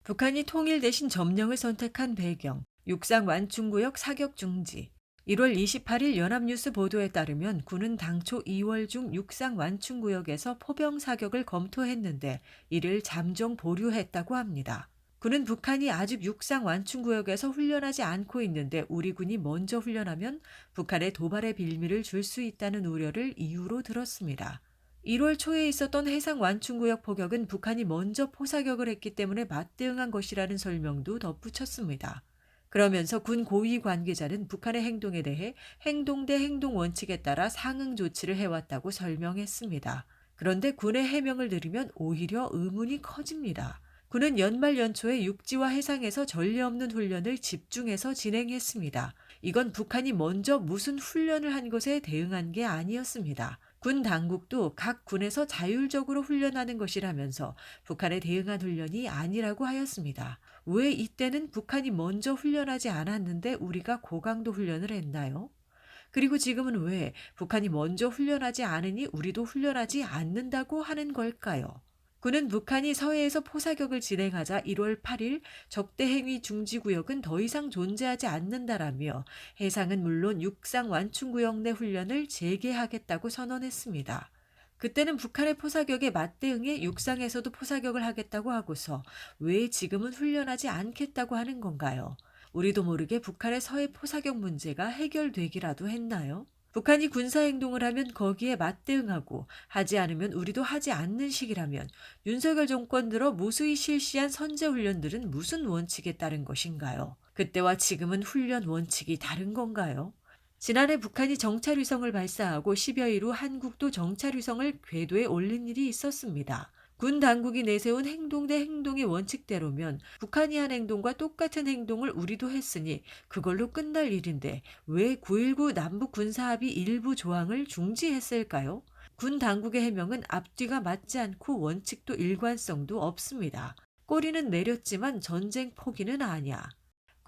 북한이 통일 대신 점령을 선택한 배경, 육상 완충구역 사격 중지. 1월 28일 연합뉴스 보도에 따르면 군은 당초 2월 중 육상 완충구역에서 포병 사격을 검토했는데 이를 잠정 보류했다고 합니다. 군은 북한이 아직 육상 완충구역에서 훈련하지 않고 있는데 우리 군이 먼저 훈련하면 북한의 도발의 빌미를 줄 수 있다는 우려를 이유로 들었습니다. 1월 초에 있었던 해상 완충구역 포격은 북한이 먼저 포사격을 했기 때문에 맞대응한 것이라는 설명도 덧붙였습니다. 그러면서 군 고위 관계자는 북한의 행동에 대해 행동 대 행동 원칙에 따라 상응 조치를 해왔다고 설명했습니다. 그런데 군의 해명을 들으면 오히려 의문이 커집니다. 군은 연말 연초에 육지와 해상에서 전례 없는 훈련을 집중해서 진행했습니다. 이건 북한이 먼저 무슨 훈련을 한 것에 대응한 게 아니었습니다. 군 당국도 각 군에서 자율적으로 훈련하는 것이라면서 북한에 대응한 훈련이 아니라고 하였습니다. 왜 이때는 북한이 먼저 훈련하지 않았는데 우리가 고강도 훈련을 했나요? 그리고 지금은 왜 북한이 먼저 훈련하지 않으니 우리도 훈련하지 않는다고 하는 걸까요? 군은 북한이 서해에서 포사격을 진행하자 1월 8일 적대행위 중지구역은 더 이상 존재하지 않는다라며 해상은 물론 육상 완충구역 내 훈련을 재개하겠다고 선언했습니다. 그때는 북한의 포사격에 맞대응해 육상에서도 포사격을 하겠다고 하고서 왜 지금은 훈련하지 않겠다고 하는 건가요? 우리도 모르게 북한의 서해 포사격 문제가 해결되기라도 했나요? 북한이 군사행동을 하면 거기에 맞대응하고 하지 않으면 우리도 하지 않는 식이라면 윤석열 정권 들어 무수히 실시한 선제훈련들은 무슨 원칙에 따른 것인가요? 그때와 지금은 훈련 원칙이 다른 건가요? 지난해 북한이 정찰위성을 발사하고 10여일 후 한국도 정찰위성을 궤도에 올린 일이 있었습니다. 군 당국이 내세운 행동 대 행동의 원칙대로면 북한이 한 행동과 똑같은 행동을 우리도 했으니 그걸로 끝날 일인데 왜 9.19 남북 군사합의 일부 조항을 중지했을까요? 군 당국의 해명은 앞뒤가 맞지 않고 원칙도 일관성도 없습니다. 꼬리는 내렸지만 전쟁 포기는 아니야.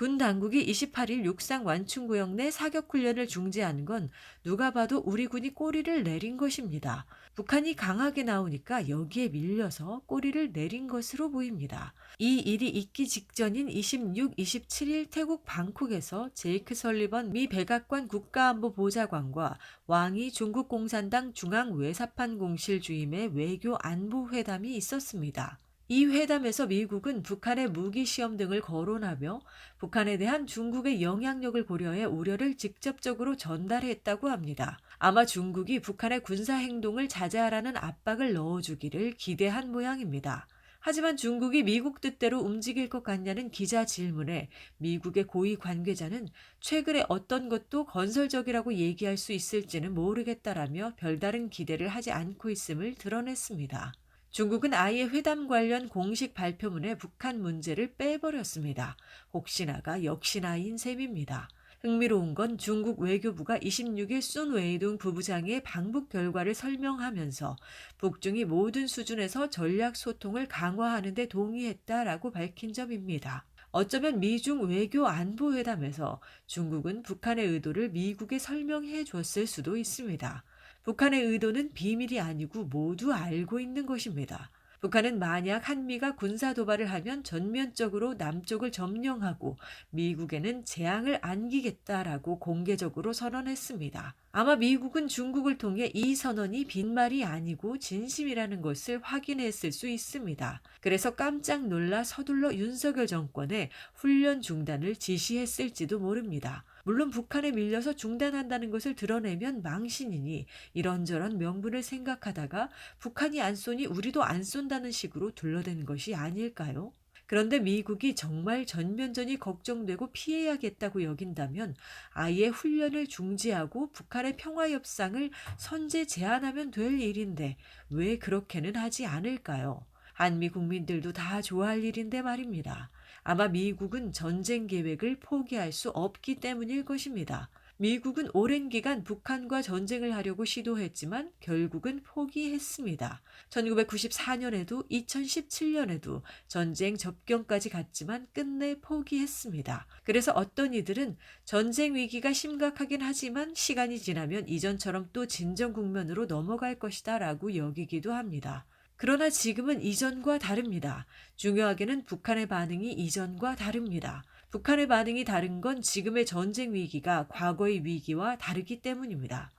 군 당국이 28일 육상 완충구역 내 사격 훈련을 중지한 건 누가 봐도 우리 군이 꼬리를 내린 것입니다. 북한이 강하게 나오니까 여기에 밀려서 꼬리를 내린 것으로 보입니다. 이 일이 있기 직전인 26, 27일 태국 방콕에서 제이크 설리번 미 백악관 국가안보보좌관과 왕이 중국 공산당 중앙외사판 공실 주임의 외교 안보 회담이 있었습니다. 이 회담에서 미국은 북한의 무기 시험 등을 거론하며 북한에 대한 중국의 영향력을 고려해 우려를 직접적으로 전달했다고 합니다. 아마 중국이 북한의 군사 행동을 자제하라는 압박을 넣어주기를 기대한 모양입니다. 하지만 중국이 미국 뜻대로 움직일 것 같냐는 기자 질문에 미국의 고위 관계자는 최근에 어떤 것도 건설적이라고 얘기할 수 있을지는 모르겠다라며 별다른 기대를 하지 않고 있음을 드러냈습니다. 중국은 아예 회담 관련 공식 발표문에 북한 문제를 빼버렸습니다. 혹시나가 역시나인 셈입니다. 흥미로운 건 중국 외교부가 26일 순 웨이둥 부부장의 방북 결과를 설명하면서 북중이 모든 수준에서 전략 소통을 강화하는 데 동의했다라고 밝힌 점입니다. 어쩌면 미중 외교 안보 회담에서 중국은 북한의 의도를 미국에 설명해 줬을 수도 있습니다. 북한의 의도는 비밀이 아니고 모두 알고 있는 것입니다. 북한은 만약 한미가 군사 도발을 하면 전면적으로 남쪽을 점령하고 미국에는 재앙을 안기겠다라고 공개적으로 선언했습니다. 아마 미국은 중국을 통해 이 선언이 빈말이 아니고 진심이라는 것을 확인했을 수 있습니다. 그래서 깜짝 놀라 서둘러 윤석열 정권에 훈련 중단을 지시했을지도 모릅니다. 물론 북한에 밀려서 중단한다는 것을 드러내면 망신이니 이런저런 명분을 생각하다가 북한이 안 쏘니 우리도 안 쏜다는 식으로 둘러댄 것이 아닐까요? 그런데 미국이 정말 전면전이 걱정되고 피해야겠다고 여긴다면 아예 훈련을 중지하고 북한의 평화협상을 선제 제안하면 될 일인데 왜 그렇게는 하지 않을까요? 한미 국민들도 다 좋아할 일인데 말입니다. 아마 미국은 전쟁 계획을 포기할 수 없기 때문일 것입니다. 미국은 오랜 기간 북한과 전쟁을 하려고 시도했지만 결국은 포기했습니다. 1994년에도 2017년에도 전쟁 접경까지 갔지만 끝내 포기했습니다. 그래서 어떤 이들은 전쟁 위기가 심각하긴 하지만 시간이 지나면 이전처럼 또 진정 국면으로 넘어갈 것이다 라고 여기기도 합니다. 그러나 지금은 이전과 다릅니다. 중요하게는 북한의 반응이 이전과 다릅니다. 북한의 반응이 다른 건 지금의 전쟁 위기가 과거의 위기와 다르기 때문입니다.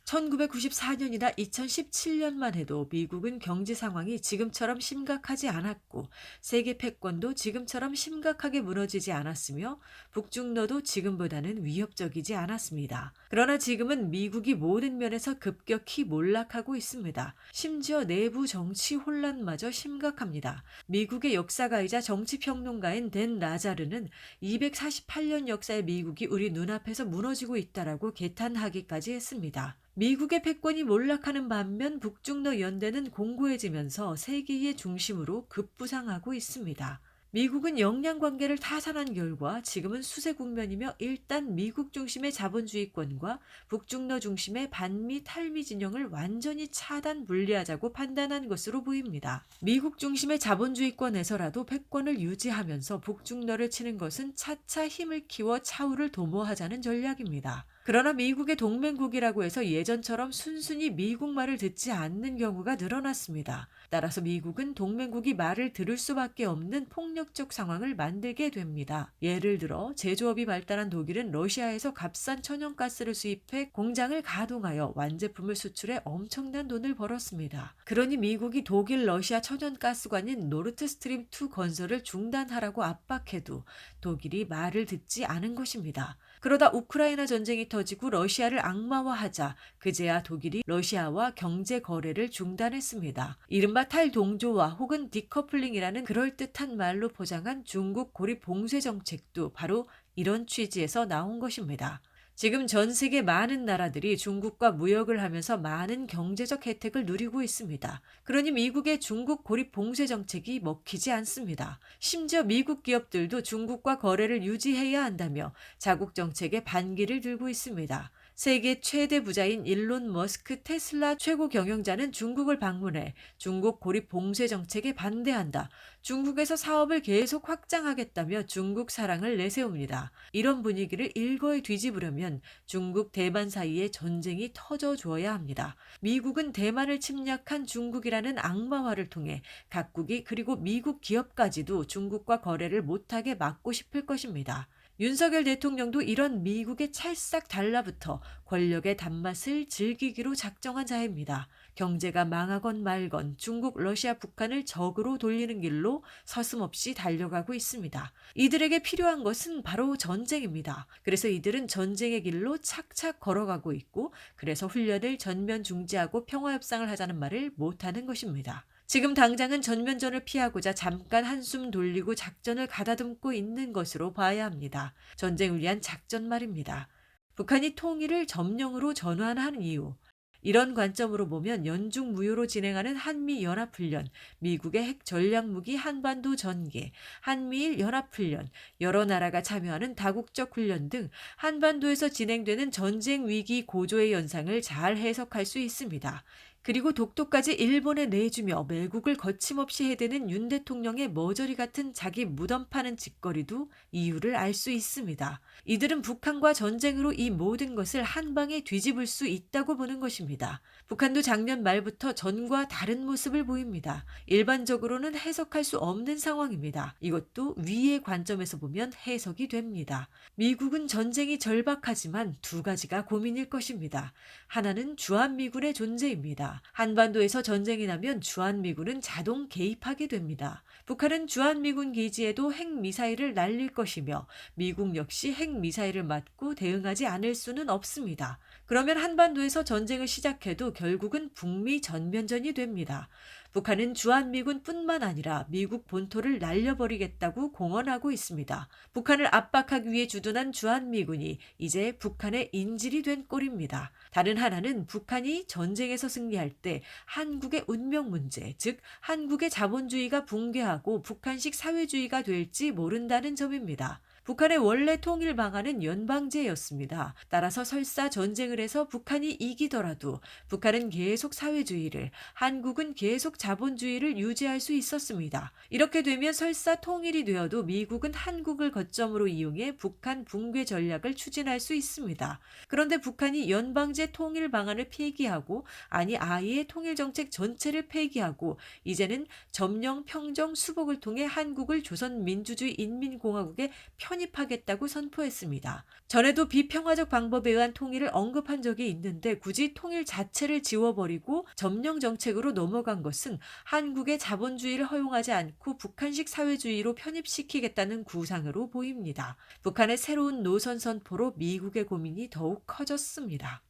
1994년이나 2017년만 해도 미국은 경제 상황이 지금처럼 심각하지 않았고 세계 패권도 지금처럼 심각하게 무너지지 않았으며 북중러도 지금보다는 위협적이지 않았습니다. 그러나 지금은 미국이 모든 면에서 급격히 몰락하고 있습니다. 심지어 내부 정치 혼란마저 심각합니다. 미국의 역사가이자 정치평론가인 댄 라자르는 248년 역사의 미국이 우리 눈앞에서 무너지고 있다라고 개탄하기까지 했습니다. 미국의 패권이 몰락하는 반면 북중러 연대는 공고해지면서 세계의 중심으로 급부상하고 있습니다. 미국은 역량 관계를 타산한 결과 지금은 수세 국면이며 일단 미국 중심의 자본주의권과 북중러 중심의 반미 탈미 진영을 완전히 차단 분리하자고 판단한 것으로 보입니다. 미국 중심의 자본주의권에서라도 패권을 유지하면서 북중러를 치는 것은 차차 힘을 키워 차후를 도모하자는 전략입니다. 그러나 미국의 동맹국이라고 해서 예전처럼 순순히 미국 말을 듣지 않는 경우가 늘어났습니다. 따라서 미국은 동맹국이 말을 들을 수밖에 없는 폭력적 상황을 만들게 됩니다. 예를 들어 제조업이 발달한 독일은 러시아에서 값싼 천연가스를 수입해 공장을 가동하여 완제품을 수출해 엄청난 돈을 벌었습니다. 그러니 미국이 독일 러시아 천연가스관인 노르트스트림 2 건설을 중단하라고 압박해도 독일이 말을 듣지 않은 것입니다. 그러다 우크라이나 전쟁이 터지고 러시아를 악마화하자 그제야 독일이 러시아와 경제 거래를 중단했습니다. 이른바 탈동조화 혹은 디커플링이라는 그럴듯한 말로 포장한 중국 고립 봉쇄 정책도 바로 이런 취지에서 나온 것입니다. 지금 전 세계 많은 나라들이 중국과 무역을 하면서 많은 경제적 혜택을 누리고 있습니다. 그러니 미국의 중국 고립 봉쇄 정책이 먹히지 않습니다. 심지어 미국 기업들도 중국과 거래를 유지해야 한다며 자국 정책에 반기를 들고 있습니다. 세계 최대 부자인 일론 머스크 테슬라 최고 경영자는 중국을 방문해 중국 고립 봉쇄 정책에 반대한다. 중국에서 사업을 계속 확장하겠다며 중국 사랑을 내세웁니다. 이런 분위기를 일거에 뒤집으려면 중국 대만 사이에 전쟁이 터져줘야 합니다. 미국은 대만을 침략한 중국이라는 악마화를 통해 각국이 그리고 미국 기업까지도 중국과 거래를 못하게 막고 싶을 것입니다. 윤석열 대통령도 이런 미국의 찰싹 달라붙어 권력의 단맛을 즐기기로 작정한 자입니다. 경제가 망하건 말건 중국, 러시아, 북한을 적으로 돌리는 길로 서슴없이 달려가고 있습니다. 이들에게 필요한 것은 바로 전쟁입니다. 그래서 이들은 전쟁의 길로 착착 걸어가고 있고 그래서 훈련을 전면 중지하고 평화협상을 하자는 말을 못하는 것입니다. 지금 당장은 전면전을 피하고자 잠깐 한숨 돌리고 작전을 가다듬고 있는 것으로 봐야 합니다. 전쟁을 위한 작전 말입니다. 북한이 통일을 점령으로 전환한 이유. 이런 관점으로 보면 연중 무휴로 진행하는 한미연합훈련, 미국의 핵 전략무기 한반도 전개, 한미일 연합훈련, 여러 나라가 참여하는 다국적 훈련 등 한반도에서 진행되는 전쟁 위기 고조의 현상을 잘 해석할 수 있습니다. 그리고 독도까지 일본에 내주며 매국을 거침없이 해대는 윤 대통령의 머저리 같은 자기 무덤 파는 짓거리도 이유를 알 수 있습니다. 이들은 북한과 전쟁으로 이 모든 것을 한 방에 뒤집을 수 있다고 보는 것입니다. 북한도 작년 말부터 전과 다른 모습을 보입니다. 일반적으로는 해석할 수 없는 상황입니다. 이것도 위의 관점에서 보면 해석이 됩니다. 미국은 전쟁이 절박하지만 두 가지가 고민일 것입니다. 하나는 주한미군의 존재입니다. 한반도에서 전쟁이 나면 주한미군은 자동 개입하게 됩니다. 북한은 주한미군 기지에도 핵미사일을 날릴 것이며 미국 역시 핵미사일을 맞고 대응하지 않을 수는 없습니다. 그러면 한반도에서 전쟁을 시작해도 결국은 북미 전면전이 됩니다. 북한은 주한미군뿐만 아니라 미국 본토를 날려버리겠다고 공언하고 있습니다. 북한을 압박하기 위해 주둔한 주한미군이 이제 북한의 인질이 된 꼴입니다. 다른 하나는 북한이 전쟁에서 승리할 때 한국의 운명 문제, 즉 한국의 자본주의가 붕괴하고 북한식 사회주의가 될지 모른다는 점입니다. 북한의 원래 통일 방안은 연방제였습니다. 따라서 설사 전쟁을 해서 북한이 이기더라도 북한은 계속 사회주의를, 한국은 계속 자본주의를 유지할 수 있었습니다. 이렇게 되면 설사 통일이 되어도 미국은 한국을 거점으로 이용해 북한 붕괴 전략을 추진할 수 있습니다. 그런데 북한이 연방제 통일 방안을 폐기하고, 아니 아예 통일 정책 전체를 폐기하고 이제는 점령, 평정, 수복을 통해 한국을 조선민주주의 인민공화국에 편입하겠다고 선포했습니다. 전에도 비평화적 방법에 의한 통일을 언급한 적이 있는데 굳이 통일 자체를 지워버리고 점령 정책으로 넘어간 것은 한국의 자본주의를 허용하지 않고 북한식 사회주의로 편입시키겠다는 구상으로 보입니다. 북한의 새로운 노선 선포로 미국의 고민이 더욱 커졌습니다.